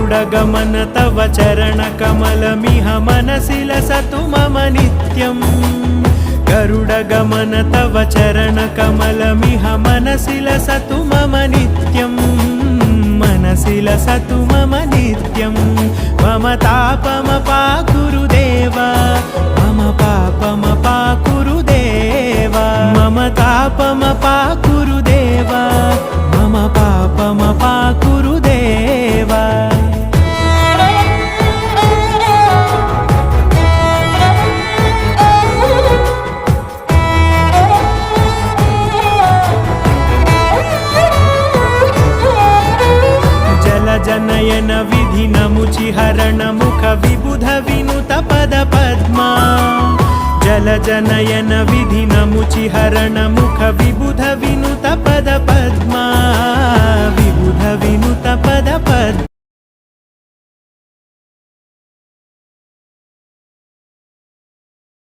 गरुडगमन तव चरणकमलमिह मनसि लसतु मम नित्यम् गरुडगमन तव चरणकमलमिह मनसि लसतु मम नित्यम् मनसि लसतु मम नित्यम् मम तापमपाकुरु देव मम पापमपाकुरु देव मम तापमपाकुरु देव मम पापमपाकुरु देव जनयन विधिनमुचिहरण मुख विबुध विनुत पद पद्मा जल जनयन विधिनमुचिहरण मुख विबुध विनुत पद पद्मा विबुध विनुत पद पद्मा